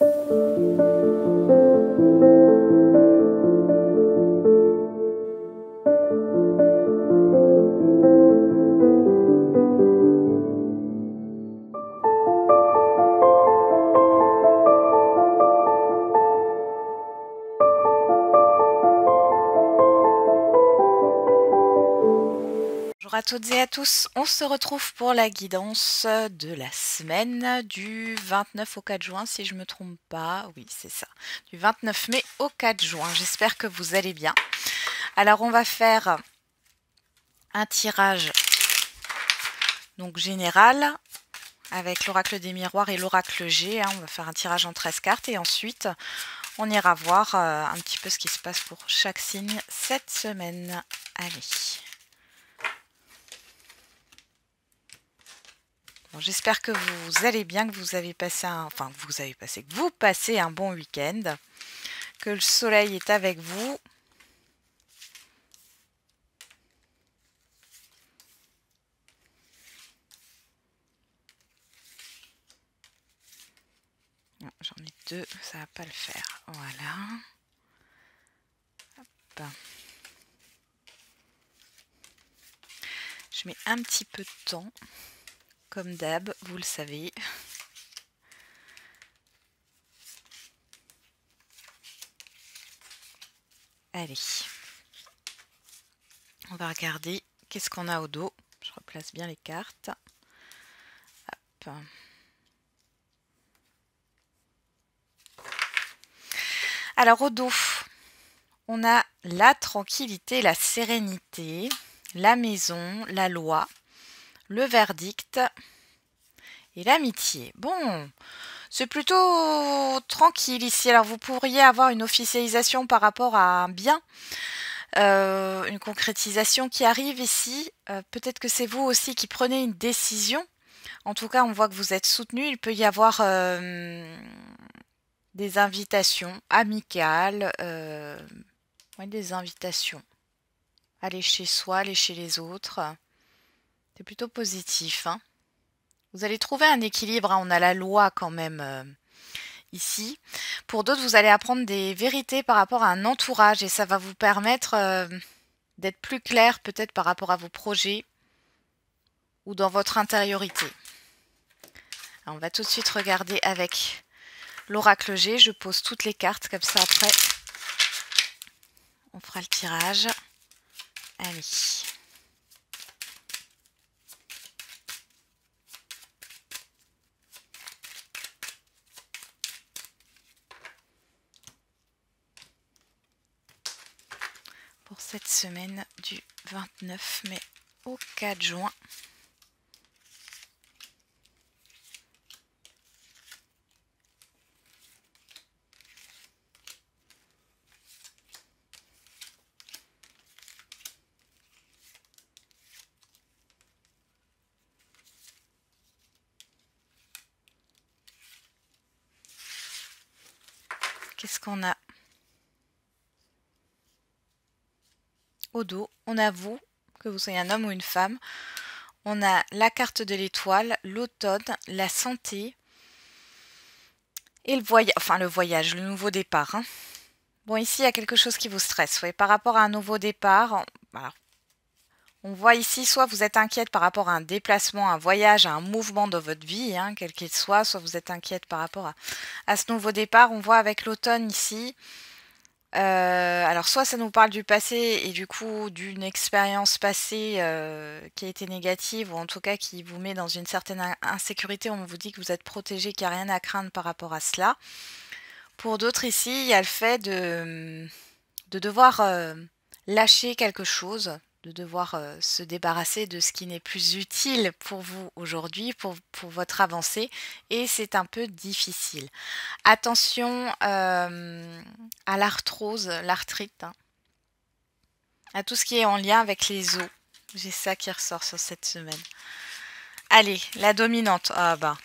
Bonjour à toutes et à tous, on se retrouve pour la guidance de la semaine du 29 au 4 juin si je ne me trompe pas, oui c'est ça, du 29 mai au 4 juin, j'espère que vous allez bien. Alors on va faire un tirage donc général avec l'oracle des miroirs et l'oracle G, on va faire un tirage en 13 cartes et ensuite on ira voir un petit peu ce qui se passe pour chaque signe cette semaine. Allez. Bon, j'espère que vous allez bien, que vous avez passé que vous passez un bon week-end, que le soleil est avec vous. J'en ai deux, ça va pas le faire. Voilà. Hop. Je mets un petit peu de temps, comme d'hab, vous le savez. Allez. On va regarder qu'est-ce qu'on a au dos. Je replace bien les cartes. Hop. Alors au dos, on a la tranquillité, la sérénité, la maison, la loi, le verdict et l'amitié. Bon, c'est plutôt tranquille ici. Alors vous pourriez avoir une officialisation par rapport à un bien, une concrétisation qui arrive ici. Peut-être que c'est vous aussi qui prenez une décision. En tout cas, on voit que vous êtes soutenu. Il peut y avoir des invitations amicales, des invitations. Aller chez soi, aller chez les autres. C'est plutôt positif. Hein. Vous allez trouver un équilibre. Hein. On a la loi quand même ici. Pour d'autres, vous allez apprendre des vérités par rapport à un entourage et ça va vous permettre d'être plus clair peut-être par rapport à vos projets ou dans votre intériorité. Alors, on va tout de suite regarder avec l'oracle G. Je pose toutes les cartes comme ça après. On fera le tirage. Allez. Pour cette semaine du 29 mai au 4 juin. Qu'est-ce qu'on a au dos? On a vous, que vous soyez un homme ou une femme. On a la carte de l'étoile, l'automne, la santé et le voyage, le nouveau départ. Hein. Bon, ici, il y a quelque chose qui vous stresse. Ouais, par rapport à un nouveau départ, on voit ici, soit vous êtes inquiète par rapport à un déplacement, un voyage, un mouvement dans votre vie, hein, quel qu'il soit vous êtes inquiète par rapport à ce nouveau départ. On voit avec l'automne ici, alors soit ça nous parle du passé et du coup d'une expérience passée qui a été négative ou en tout cas qui vous met dans une certaine insécurité. On vous dit que vous êtes protégé, qu'il n'y a rien à craindre par rapport à cela. Pour d'autres ici, il y a le fait de devoir lâcher quelque chose, de devoir se débarrasser de ce qui n'est plus utile pour vous aujourd'hui, pour votre avancée, et c'est un peu difficile. Attention à l'arthrose, l'arthrite, hein, à tout ce qui est en lien avec les os. J'ai ça qui ressort sur cette semaine. Allez, la dominante. Ah bah,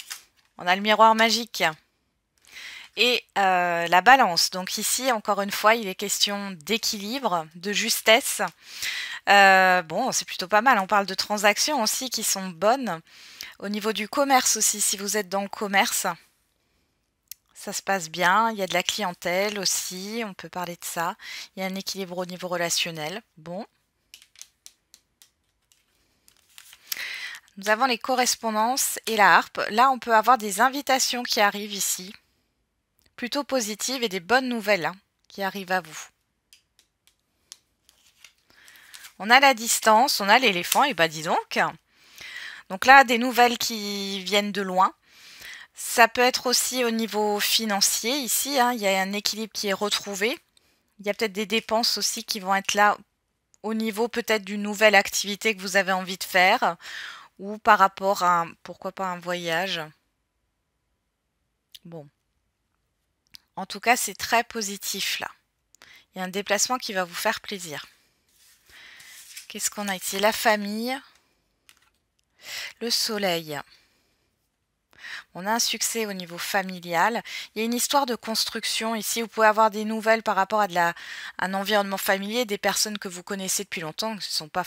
on a le miroir magique. Et la balance. Donc ici, encore une fois, il est question d'équilibre, de justesse. Bon, c'est plutôt pas mal. On parle de transactions aussi qui sont bonnes. Au niveau du commerce aussi, si vous êtes dans le commerce, Ça se passe bien, il y a de la clientèle aussi, on peut parler de ça. Il y a un équilibre au niveau relationnel. Bon. Nous avons les correspondances et la harpe. Là, on peut avoir des invitations qui arrivent ici. Plutôt positives et des bonnes nouvelles hein, qui arrivent à vous. On a la distance, on a l'éléphant, et bah dis donc. Donc là, des nouvelles qui viennent de loin. Ça peut être aussi au niveau financier ici, hein, il y a un équilibre qui est retrouvé. Il y a peut-être des dépenses aussi qui vont être là au niveau peut-être d'une nouvelle activité que vous avez envie de faire ou par rapport à, pourquoi pas, un voyage. Bon. En tout cas, c'est très positif là. Il y a un déplacement qui va vous faire plaisir. Qu'est-ce qu'on a ici? La famille, le soleil. On a un succès au niveau familial. Il y a une histoire de construction ici. Vous pouvez avoir des nouvelles par rapport à un environnement familier, des personnes que vous connaissez depuis longtemps, qui ne font pas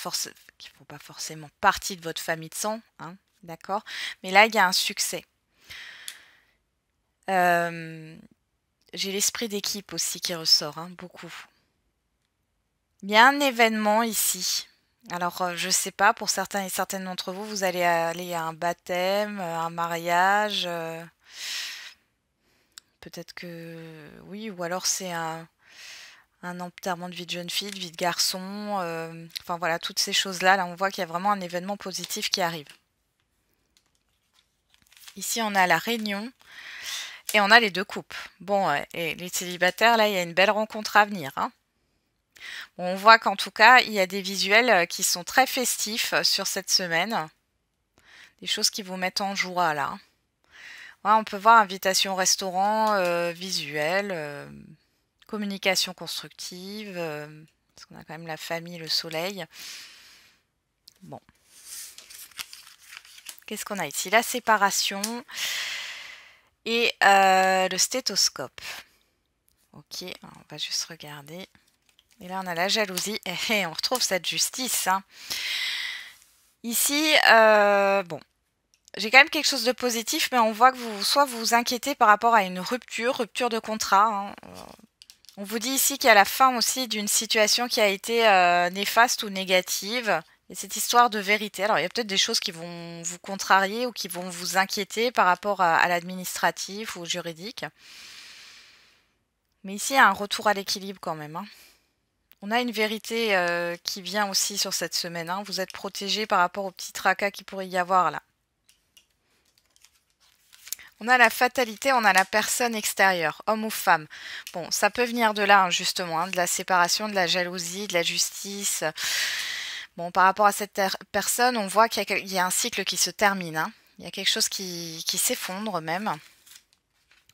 forcément partie de votre famille de sang. Hein, d'accord? Mais là, il y a un succès. J'ai l'esprit d'équipe aussi qui ressort, hein, beaucoup. Il y a un événement ici. Alors, je ne sais pas, pour certains et certaines d'entre vous, vous allez aller à un baptême, un mariage. Peut-être que oui, ou alors c'est un enterrement de vie de jeune fille, de vie de garçon. Enfin voilà, toutes ces choses-là. Là, on voit qu'il y a vraiment un événement positif qui arrive. Ici, on a la réunion et on a les deux coupes. Bon, et les célibataires, là, il y a une belle rencontre à venir. Hein. Bon, on voit qu'en tout cas, il y a des visuels qui sont très festifs sur cette semaine. Des choses qui vous mettent en joie, là. Ouais, on peut voir invitation au restaurant, visuel, communication constructive, parce qu'on a quand même la famille, le soleil. Bon. Qu'est-ce qu'on a ici? La séparation et le stéthoscope. Ok, alors on va juste regarder. Et là, on a la jalousie. Et on retrouve cette justice. Hein. Ici, bon, j'ai quand même quelque chose de positif, mais on voit que soit vous vous inquiétez par rapport à une rupture de contrat. Hein. On vous dit ici qu'il y a la fin aussi d'une situation qui a été néfaste ou négative. Et cette histoire de vérité. Alors, il y a peut-être des choses qui vont vous contrarier ou qui vont vous inquiéter par rapport à l'administratif ou au juridique. Mais ici, il y a un retour à l'équilibre quand même. Hein. On a une vérité qui vient aussi sur cette semaine. Hein. Vous êtes protégé par rapport aux petits tracas qu'il pourrait y avoir là. On a la fatalité, on a la personne extérieure, homme ou femme. Bon, ça peut venir de là, hein, justement, hein, de la séparation, de la jalousie, de la justice. Bon, par rapport à cette personne, on voit qu'il y a un cycle qui se termine. Hein. Il y a quelque chose qui s'effondre même.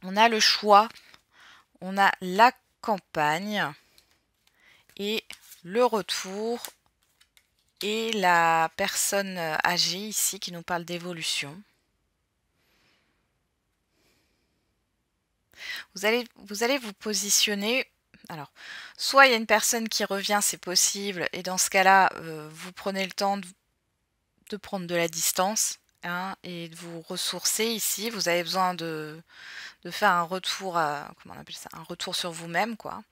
On a le choix, on a la campagne et le retour et la personne âgée ici qui nous parle d'évolution. Vous allez vous positionner. Alors, soit il y a une personne qui revient, c'est possible, et dans ce cas-là, vous prenez le temps de prendre de la distance hein, et de vous ressourcer ici. Vous avez besoin de faire un retour à, comment on appelle ça, un retour sur vous-même, quoi.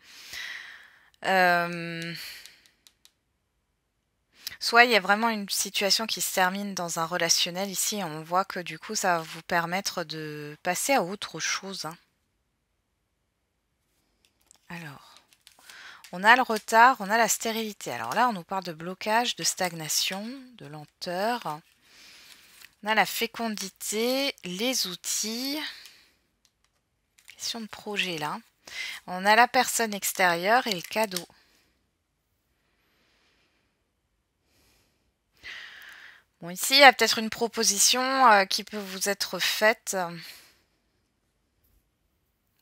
Soit il y a vraiment une situation qui se termine dans un relationnel ici, et on voit que du coup, ça va vous permettre de passer à autre chose. Hein. Alors, on a le retard, on a la stérilité. Alors là, on nous parle de blocage, de stagnation, de lenteur. On a la fécondité, les outils. Question de projet là. On a la personne extérieure et le cadeau. Bon, ici, il y a peut-être une proposition qui peut vous être faite.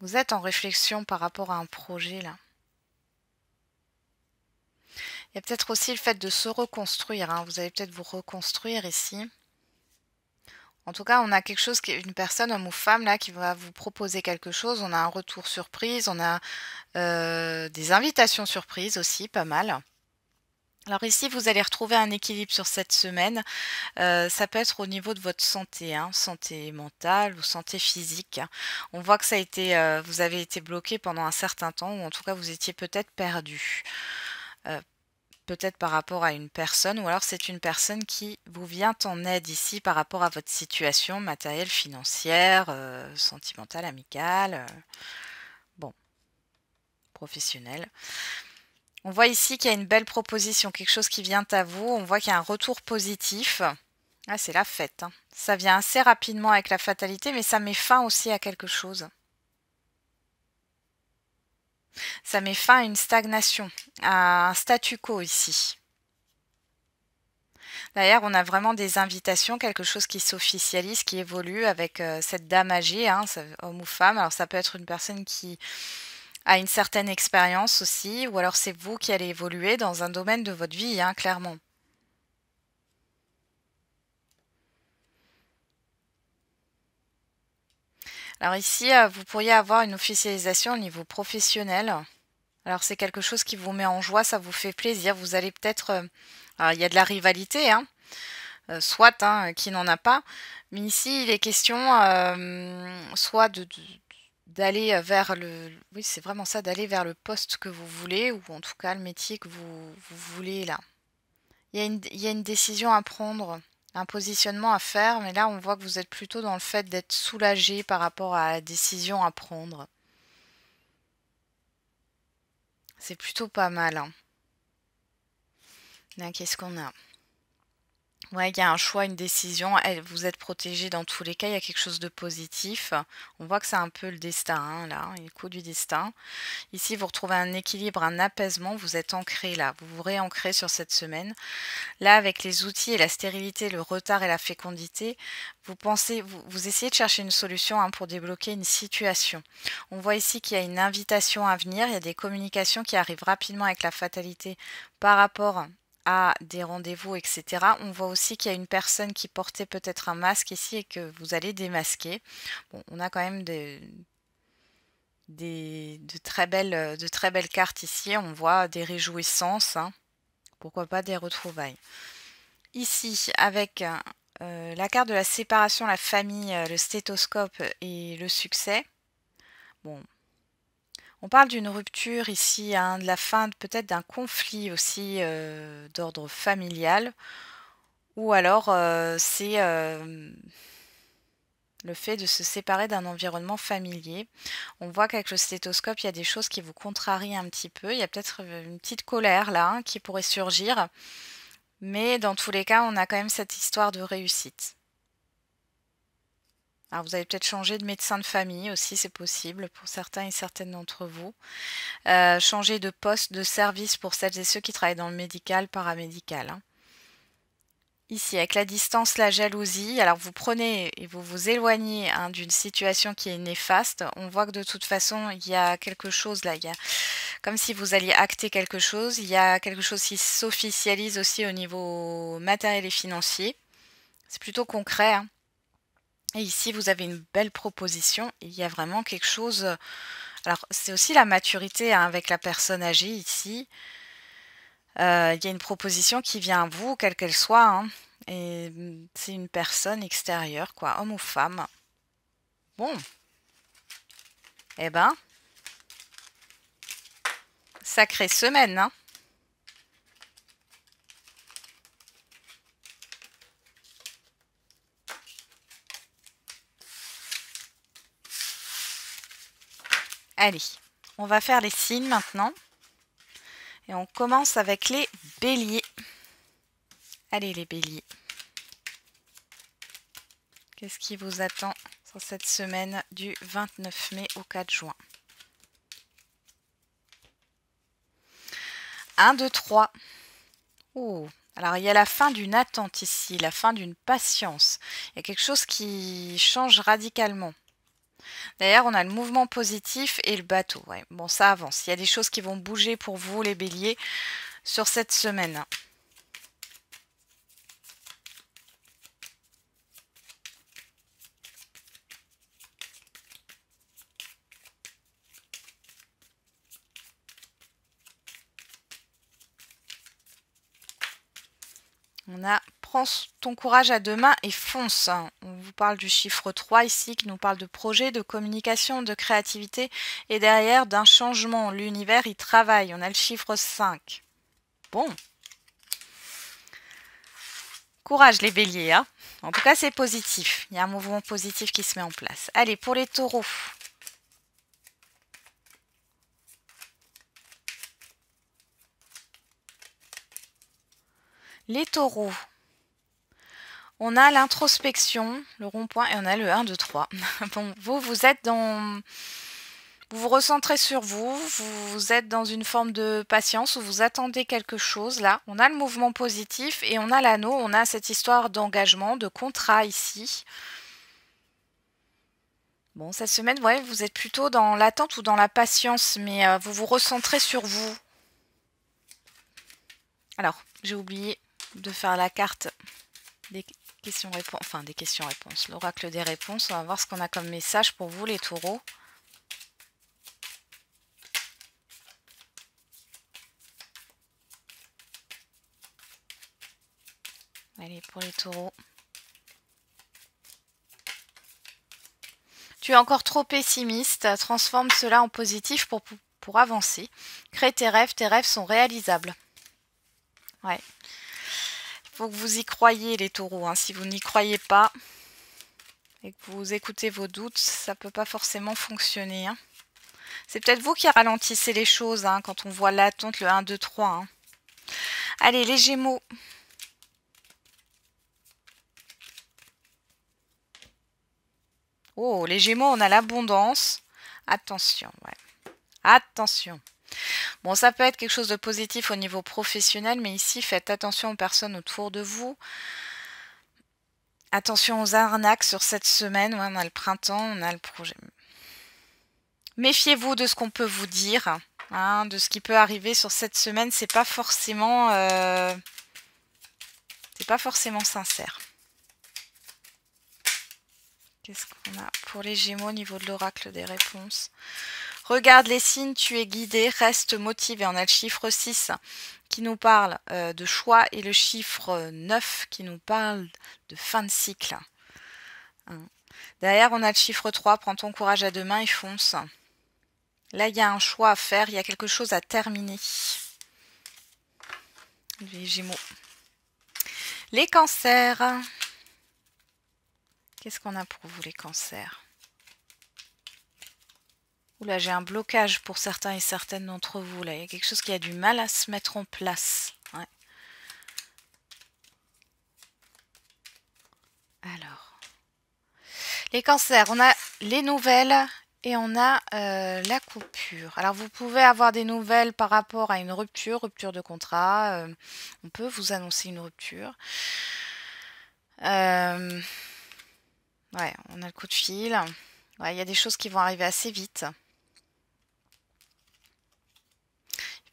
Vous êtes en réflexion par rapport à un projet là. Il y a peut-être aussi le fait de se reconstruire. Hein. Vous allez peut-être vous reconstruire ici. En tout cas, on a quelque chose, une personne, homme ou femme, là, qui va vous proposer quelque chose. On a un retour surprise, on a des invitations surprises aussi, pas mal. Alors ici, vous allez retrouver un équilibre sur cette semaine. Ça peut être au niveau de votre santé, hein, santé mentale ou santé physique. On voit que ça a été, vous avez été bloqué pendant un certain temps, ou en tout cas vous étiez peut-être perdu. Euh, Peut-être par rapport à une personne, ou alors c'est une personne qui vous vient en aide ici par rapport à votre situation matérielle, financière, sentimentale, amicale, bon, professionnelle. On voit ici qu'il y a une belle proposition, quelque chose qui vient à vous. On voit qu'il y a un retour positif. Ah, c'est la fête, hein. Ça vient assez rapidement avec la fatalité, mais ça met fin aussi à quelque chose. Ça met fin à une stagnation, à un statu quo ici. D'ailleurs, on a vraiment des invitations, quelque chose qui s'officialise, qui évolue avec cette dame âgée, hein, homme ou femme. Alors ça peut être une personne qui a une certaine expérience aussi, ou alors c'est vous qui allez évoluer dans un domaine de votre vie, hein, clairement. Alors ici, vous pourriez avoir une officialisation au niveau professionnel. Alors c'est quelque chose qui vous met en joie, ça vous fait plaisir. Vous allez peut-être... alors, il y a de la rivalité, hein, soit, hein, qui n'en a pas. Mais ici, il est question soit d'aller vers le... Oui, c'est vraiment ça, d'aller vers le poste que vous voulez, ou en tout cas le métier que vous voulez là. Il y a une décision à prendre, un positionnement à faire, mais là on voit que vous êtes plutôt dans le fait d'être soulagé par rapport à la décision à prendre. C'est plutôt pas mal, hein. Là, qu'est-ce qu'on a? Ouais, il y a un choix, une décision. Vous êtes protégé dans tous les cas. Il y a quelque chose de positif. On voit que c'est un peu le destin, hein, là, le coup du destin. Ici, vous retrouvez un équilibre, un apaisement. Vous êtes ancré là. Vous vous réancrez sur cette semaine. Là, avec les outils et la stérilité, le retard et la fécondité, vous pensez, vous essayez de chercher une solution, hein, pour débloquer une situation. On voit ici qu'il y a une invitation à venir. Il y a des communications qui arrivent rapidement avec la fatalité par rapport à des rendez-vous, etc. On voit aussi qu'il y a une personne qui portait peut-être un masque ici et que vous allez démasquer. Bon, on a quand même de très belles cartes ici. On voit des réjouissances, hein. Pourquoi pas des retrouvailles. Ici, avec la carte de la séparation, la famille, le stéthoscope et le succès. Bon, on parle d'une rupture ici, hein, de la fin peut-être d'un conflit aussi d'ordre familial. Ou alors, c'est le fait de se séparer d'un environnement familier. On voit qu'avec le stéthoscope, il y a des choses qui vous contrarient un petit peu. Il y a peut-être une petite colère là, hein, qui pourrait surgir. Mais dans tous les cas, on a quand même cette histoire de réussite. Alors vous avez peut-être changé de médecin de famille aussi, c'est possible pour certains et certaines d'entre vous. Changer de poste, de service pour celles et ceux qui travaillent dans le médical, paramédical, hein. Ici, avec la distance, la jalousie, alors vous prenez et vous vous éloignez, hein, d'une situation qui est néfaste. On voit que de toute façon, il y a quelque chose là, il y a comme si vous alliez acter quelque chose. Il y a quelque chose qui s'officialise aussi au niveau matériel et financier. C'est plutôt concret, hein. Et ici, vous avez une belle proposition. Il y a vraiment quelque chose. Alors, c'est aussi la maturité, hein, avec la personne âgée ici. Il y a une proposition qui vient à vous, quelle qu'elle soit, hein. Et c'est une personne extérieure, quoi, homme ou femme. Bon, eh ben, sacrée semaine, hein. Allez, on va faire les signes maintenant. Et on commence avec les béliers. Allez les béliers. Qu'est-ce qui vous attend sur cette semaine du 29 mai au 4 juin? 1, 2, 3. Oh, alors il y a la fin d'une attente ici, la fin d'une patience. Il y a quelque chose qui change radicalement. D'ailleurs, on a le mouvement positif et le bateau. Ouais, bon, ça avance. Il y a des choses qui vont bouger pour vous, les béliers, sur cette semaine. On a prends ton courage à deux mains et fonce. On vous parle du chiffre 3 ici qui nous parle de projet, de communication, de créativité et derrière d'un changement. L'univers il travaille. On a le chiffre 5. Bon. Courage les béliers. Hein. En tout cas c'est positif. Il y a un mouvement positif qui se met en place. Allez pour les taureaux. Les taureaux. On a l'introspection, le rond-point, et on a le 1, 2, 3. Bon, vous êtes dans... Vous vous recentrez sur vous, vous êtes dans une forme de patience où vous attendez quelque chose. Là, on a le mouvement positif et on a l'anneau, on a cette histoire d'engagement, de contrat ici. Bon, cette semaine, ouais, vous êtes plutôt dans l'attente ou dans la patience, mais vous vous recentrez sur vous. Alors, j'ai oublié de faire la carte des questions-réponses, enfin des questions-réponses, l'oracle des réponses. On va voir ce qu'on a comme message pour vous les taureaux. Allez, pour les taureaux. Tu es encore trop pessimiste, transforme cela en positif pour avancer. Crée tes rêves sont réalisables. Ouais. Il faut que vous y croyiez les taureaux. Hein. Si vous n'y croyez pas et que vous écoutez vos doutes, ça ne peut pas forcément fonctionner. Hein. C'est peut-être vous qui ralentissez les choses hein, quand on voit l'attente, le 1, 2, 3. Hein. Allez, les Gémeaux. Oh, les Gémeaux, on a l'abondance. Attention, ouais. Attention. Bon, ça peut être quelque chose de positif au niveau professionnel, mais ici, faites attention aux personnes autour de vous. Attention aux arnaques sur cette semaine. Ouais, on a le printemps, on a le projet. Méfiez-vous de ce qu'on peut vous dire, hein, de ce qui peut arriver sur cette semaine. C'est pas forcément sincère. Qu'est-ce qu'on a pour les Gémeaux au niveau de l'oracle des réponses? Regarde les signes, tu es guidé, reste motivé. On a le chiffre 6 qui nous parle de choix et le chiffre 9 qui nous parle de fin de cycle. Hein. Derrière, on a le chiffre 3, prends ton courage à deux mains et fonce. Là, il y a un choix à faire, il y a quelque chose à terminer. Les Gémeaux. Les cancers. Qu'est-ce qu'on a pour vous les cancers? Oula, j'ai un blocage pour certains et certaines d'entre vous. Là, il y a quelque chose qui a du mal à se mettre en place. Ouais. Alors, les cancers, on a les nouvelles et on a la coupure. Alors, vous pouvez avoir des nouvelles par rapport à une rupture de contrat. On peut vous annoncer une rupture. Ouais, on a le coup de fil. Ouais, il y a des choses qui vont arriver assez vite.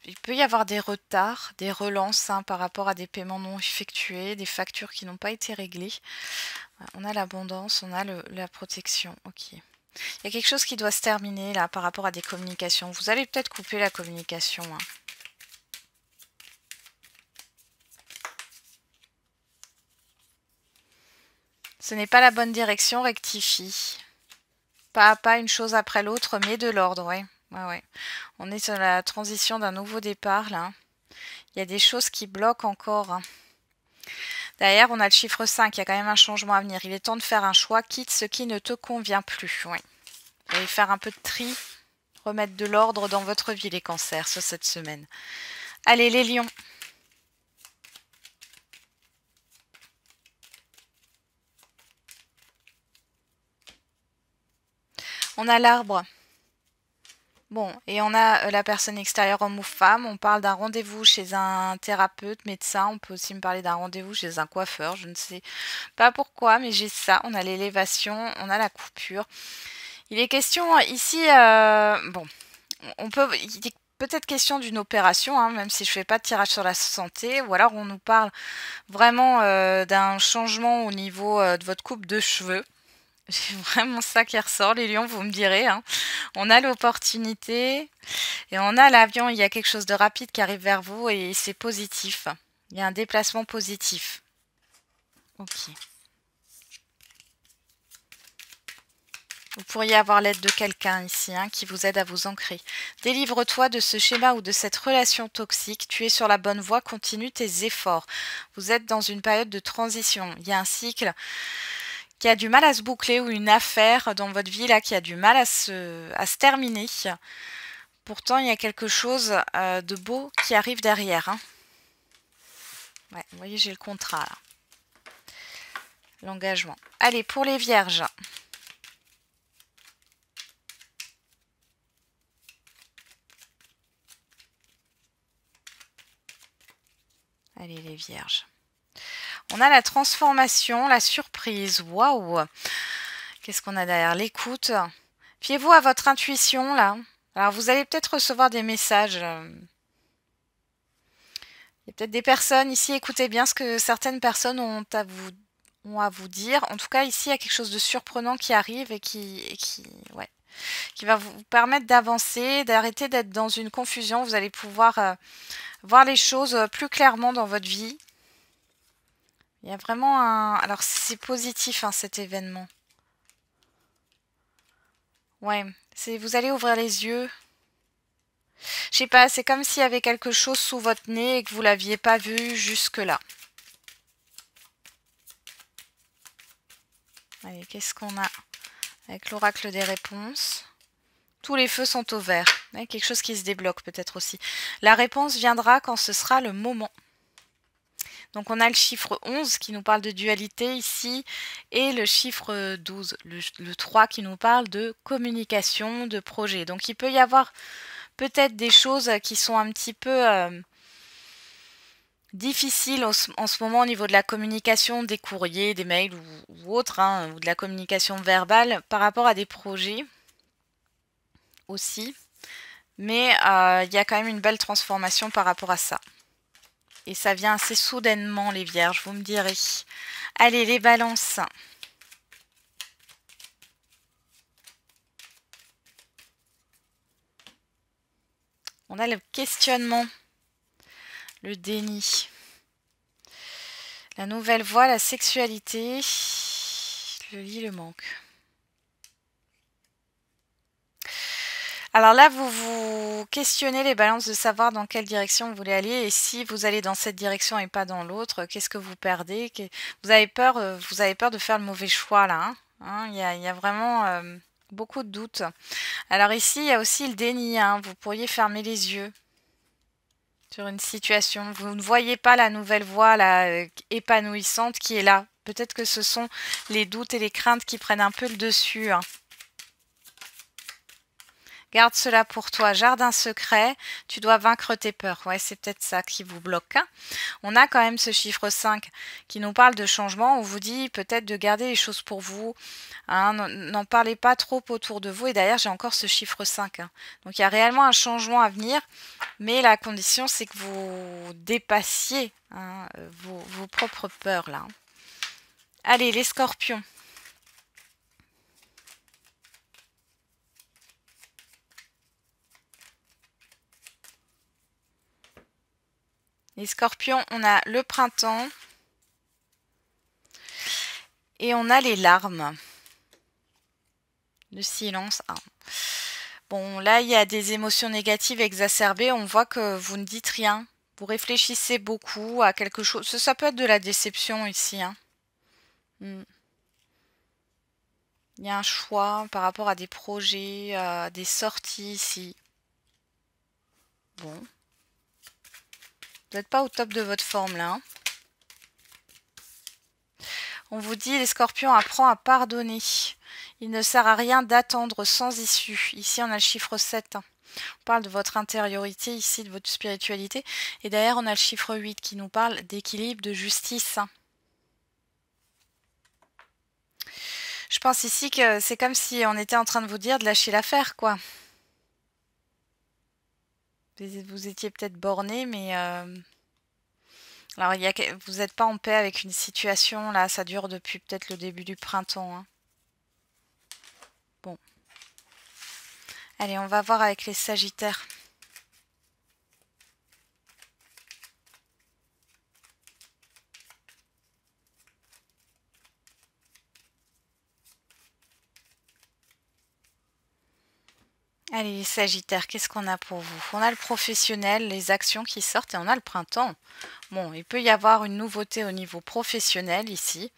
Il peut y avoir des retards, des relances hein, par rapport à des paiements non effectués, des factures qui n'ont pas été réglées. On a l'abondance, on a la protection. Ok. Il y a quelque chose qui doit se terminer là par rapport à des communications. Vous allez peut-être couper la communication. Hein. Ce n'est pas la bonne direction, rectifie. Pas à pas, une chose après l'autre, mais de l'ordre, ouais. Ouais. On est sur la transition d'un nouveau départ, là. Il y a des choses qui bloquent encore. Hein. Derrière, on a le chiffre 5, il y a quand même un changement à venir. Il est temps de faire un choix, quitte ce qui ne te convient plus. Ouais. Vous allez faire un peu de tri, remettre de l'ordre dans votre vie, les cancers, sur cette semaine. Allez, les lions. On a l'arbre. Bon, et on a la personne extérieure, homme ou femme. On parle d'un rendez-vous chez un thérapeute, médecin. On peut aussi me parler d'un rendez-vous chez un coiffeur. Je ne sais pas pourquoi, mais j'ai ça. On a l'élévation, on a la coupure. Il est question ici, bon, il est peut-être question d'une opération, hein, même si je ne fais pas de tirage sur la santé. Ou alors on nous parle vraiment d'un changement au niveau de votre coupe de cheveux. J'ai vraiment ça qui ressort, les lions, vous me direz. Hein. On a l'opportunité et on a l'avion. Il y a quelque chose de rapide qui arrive vers vous et c'est positif. Il y a un déplacement positif. Ok. Vous pourriez avoir l'aide de quelqu'un ici hein, qui vous aide à vous ancrer. Délivre-toi de ce schéma ou de cette relation toxique. Tu es sur la bonne voie, continue tes efforts. Vous êtes dans une période de transition. Il y a un cycle qui a du mal à se boucler ou une affaire dans votre vie là qui a du mal à se terminer. Pourtant, il y a quelque chose de beau qui arrive derrière. Hein. Ouais, vous voyez, j'ai le contrat là. L'engagement. Allez, pour les vierges. Allez, les vierges. On a la transformation, la surprise. Waouh! Qu'est-ce qu'on a derrière? L'écoute. Fiez-vous à votre intuition, là. Alors, vous allez peut-être recevoir des messages. Il y a peut-être des personnes ici. Écoutez bien ce que certaines personnes ont à vous dire. En tout cas, ici, il y a quelque chose de surprenant qui arrive et qui va vous permettre d'avancer, d'arrêter d'être dans une confusion. Vous allez pouvoir voir les choses plus clairement dans votre vie. Il y a vraiment un... Alors, c'est positif, hein, cet événement. Ouais, vous allez ouvrir les yeux. Je sais pas, c'est comme s'il y avait quelque chose sous votre nez et que vous l'aviez pas vu jusque-là. Allez, qu'est-ce qu'on a avec l'oracle des réponses? Tous les feux sont au vert. Ouais, quelque chose qui se débloque peut-être aussi. La réponse viendra quand ce sera le moment. Donc on a le chiffre 11 qui nous parle de dualité ici et le chiffre 12, le 3 qui nous parle de communication, de projet. Donc il peut y avoir peut-être des choses qui sont un petit peu difficiles en ce moment au niveau de la communication, des courriers, des mails ou autres, hein, ou de la communication verbale par rapport à des projets aussi. Mais il y a quand même une belle transformation par rapport à ça. Et ça vient assez soudainement, les vierges, vous me direz. Allez, les balances. On a le questionnement, le déni, la nouvelle voie, la sexualité, le lit, le manque. Alors là, vous vous questionnez les balances de savoir dans quelle direction vous voulez aller et si vous allez dans cette direction et pas dans l'autre, qu'est-ce que vous perdez? Vous avez peur de faire le mauvais choix là. Hein. Il y a vraiment beaucoup de doutes. Alors ici, il y a aussi le déni. Hein. Vous pourriez fermer les yeux sur une situation. Vous ne voyez pas la nouvelle voie là, épanouissante qui est là. Peut-être que ce sont les doutes et les craintes qui prennent un peu le dessus. Hein. Garde cela pour toi. Jardin secret, tu dois vaincre tes peurs. Ouais, c'est peut-être ça qui vous bloque. Hein. On a quand même ce chiffre 5 qui nous parle de changement. On vous dit peut-être de garder les choses pour vous. Hein, n'en parlez pas trop autour de vous. Et d'ailleurs, j'ai encore ce chiffre 5. Hein. Donc, il y a réellement un changement à venir. Mais la condition, c'est que vous dépassiez hein, vos propres peurs là. Allez, les scorpions. Les scorpions, on a le printemps et on a les larmes. Le silence. Ah. Bon, là, il y a des émotions négatives exacerbées. On voit que vous ne dites rien. Vous réfléchissez beaucoup à quelque chose. Ça peut être de la déception ici. Hein. Il y a un choix par rapport à des projets, à des sorties ici. Bon. Vous n'êtes pas au top de votre forme là. Hein. On vous dit, les scorpions, apprends à pardonner. Il ne sert à rien d'attendre sans issue. Ici, on a le chiffre 7. Hein. On parle de votre intériorité ici, de votre spiritualité. Et derrière, on a le chiffre 8 qui nous parle d'équilibre, de justice. Hein. Je pense ici que c'est comme si on était en train de vous dire de lâcher l'affaire, quoi. Vous étiez peut-être borné, mais... Alors, vous n'êtes pas en paix avec une situation, là, ça dure depuis peut-être le début du printemps. Hein. Bon. Allez, on va voir avec les sagittaires. Allez, les Sagittaires, qu'est-ce qu'on a pour vous? On a le professionnel, les actions qui sortent et on a le printemps. Bon, il peut y avoir une nouveauté au niveau professionnel ici.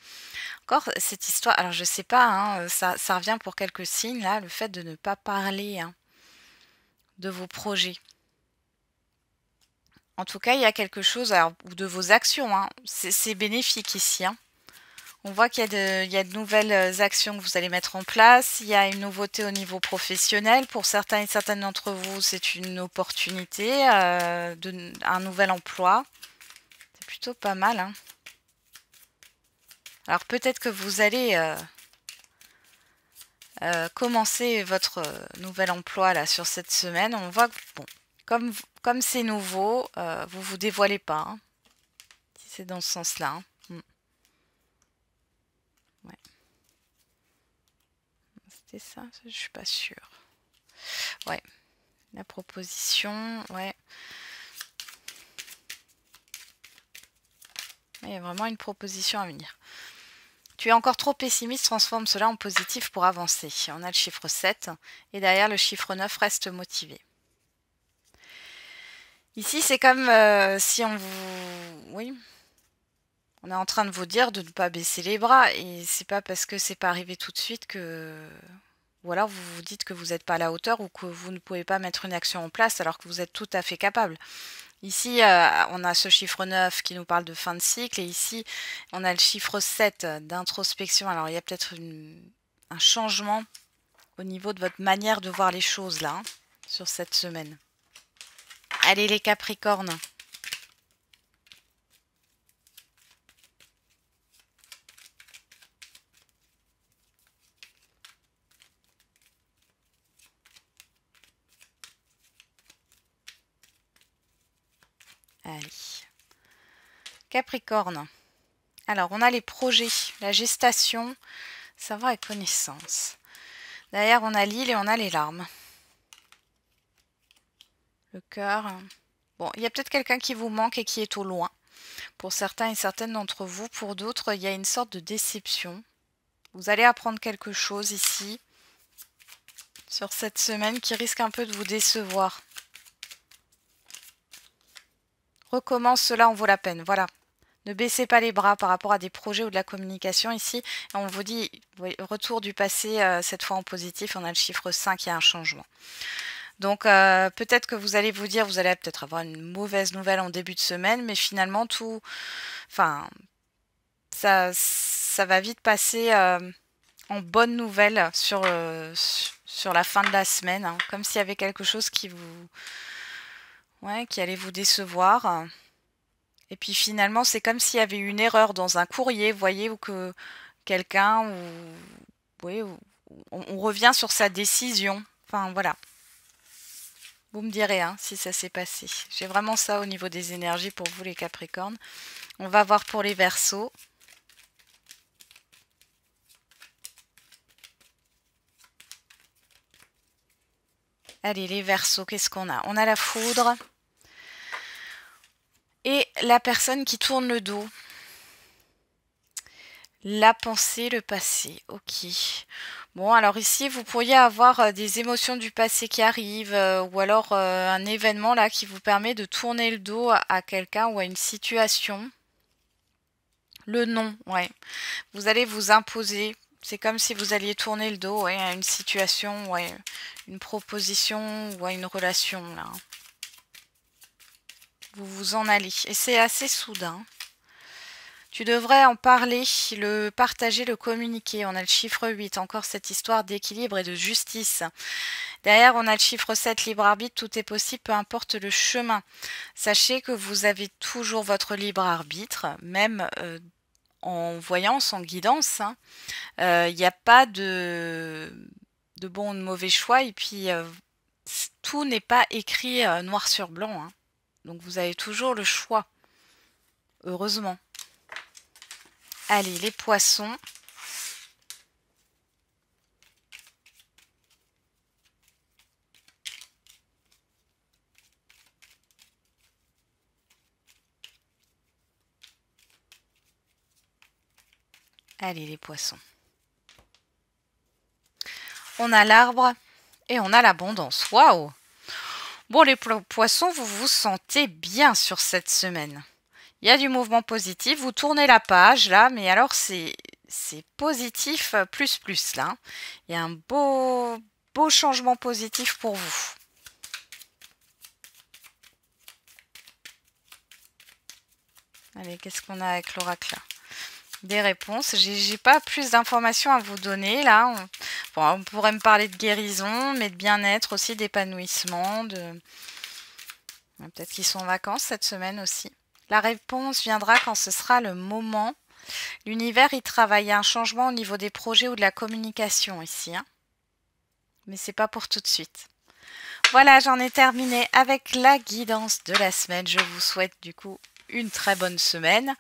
Encore cette histoire, alors je sais pas, hein, ça revient pour quelques signes là, le fait de ne pas parler hein, de vos projets. En tout cas, il y a quelque chose, alors, ou de vos actions, hein, c'est bénéfique ici. Hein. On voit qu'il y a de nouvelles actions que vous allez mettre en place. Il y a une nouveauté au niveau professionnel. Pour certains et certaines d'entre vous, c'est une opportunité, un nouvel emploi. C'est plutôt pas mal. Hein. Alors peut-être que vous allez commencer votre nouvel emploi là sur cette semaine. On voit que bon, comme c'est nouveau, vous vous dévoilez pas. Hein, si c'est dans ce sens-là. Hein. Ouais. C'était ça, je suis pas sûre. Ouais. La proposition, ouais. Il y a vraiment une proposition à venir. Tu es encore trop pessimiste, transforme cela en positif pour avancer. On a le chiffre 7 et derrière le chiffre 9 reste motivé. Ici, c'est comme si on vous... Oui. On est en train de vous dire de ne pas baisser les bras et c'est pas parce que c'est pas arrivé tout de suite que... Ou alors vous vous dites que vous n'êtes pas à la hauteur ou que vous ne pouvez pas mettre une action en place alors que vous êtes tout à fait capable. Ici, on a ce chiffre 9 qui nous parle de fin de cycle et ici, on a le chiffre 7 d'introspection. Alors, il y a peut-être un changement au niveau de votre manière de voir les choses là, hein, sur cette semaine. Allez les Capricornes. Allez. Capricorne. Alors, on a les projets, la gestation, savoir et connaissance. Derrière, on a l'île et on a les larmes. Le cœur. Bon, il y a peut-être quelqu'un qui vous manque et qui est au loin. Pour certains et certaines d'entre vous, pour d'autres, il y a une sorte de déception. Vous allez apprendre quelque chose ici, sur cette semaine, qui risque un peu de vous décevoir. Recommence, cela en vaut la peine. Voilà. Ne baissez pas les bras par rapport à des projets ou de la communication ici. On vous dit, oui, retour du passé, cette fois en positif, on a le chiffre 5, il y a un changement. Donc peut-être que vous allez vous dire, vous allez peut-être avoir une mauvaise nouvelle en début de semaine, mais finalement tout, enfin, ça va vite passer en bonne nouvelle sur la fin de la semaine, hein, comme s'il y avait quelque chose qui allait vous décevoir. Et puis finalement, c'est comme s'il y avait eu une erreur dans un courrier, vous voyez, ou que quelqu'un, oui, on revient sur sa décision. Enfin voilà. Vous me direz hein, si ça s'est passé. J'ai vraiment ça au niveau des énergies pour vous les Capricornes. On va voir pour les Verseaux. Allez, les Verseaux, qu'est-ce qu'on a? On a la foudre et la personne qui tourne le dos. La pensée, le passé. Ok. Bon, alors ici, vous pourriez avoir des émotions du passé qui arrivent ou alors un événement là qui vous permet de tourner le dos à quelqu'un ou à une situation. Le non, ouais. Vous allez vous imposer. C'est comme si vous alliez tourner le dos à une situation, une proposition ou à une relation là. Vous vous en allez. Et c'est assez soudain. Tu devrais en parler, le partager, le communiquer. On a le chiffre 8, encore cette histoire d'équilibre et de justice. Derrière, on a le chiffre 7, libre arbitre, tout est possible, peu importe le chemin. Sachez que vous avez toujours votre libre arbitre, même en voyance, en guidance. Il n'y a pas de bon ou de mauvais choix. Et puis, tout n'est pas écrit noir sur blanc. Hein. Donc, vous avez toujours le choix. Heureusement. Allez, les poissons. Allez, les poissons. On a l'arbre Et on a l'abondance. Waouh! Bon, les poissons, vous vous sentez bien sur cette semaine. Il y a du mouvement positif. Vous tournez la page là, mais alors c'est positif plus là. Il y a un beau changement positif pour vous. Allez, qu'est-ce qu'on a avec l'oracle là? Des réponses. J'ai pas plus d'informations à vous donner là. On pourrait me parler de guérison, mais de bien-être aussi, d'épanouissement, peut-être qu'ils sont en vacances cette semaine aussi. La réponse viendra quand ce sera le moment. L'univers, il travaille un changement au niveau des projets ou de la communication ici. Hein. Mais c'est pas pour tout de suite. Voilà, j'en ai terminé avec la guidance de la semaine. Je vous souhaite du coup une très bonne semaine.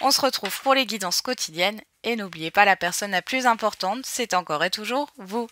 On se retrouve pour les guidances quotidiennes. Et n'oubliez pas, la personne la plus importante, c'est encore et toujours vous.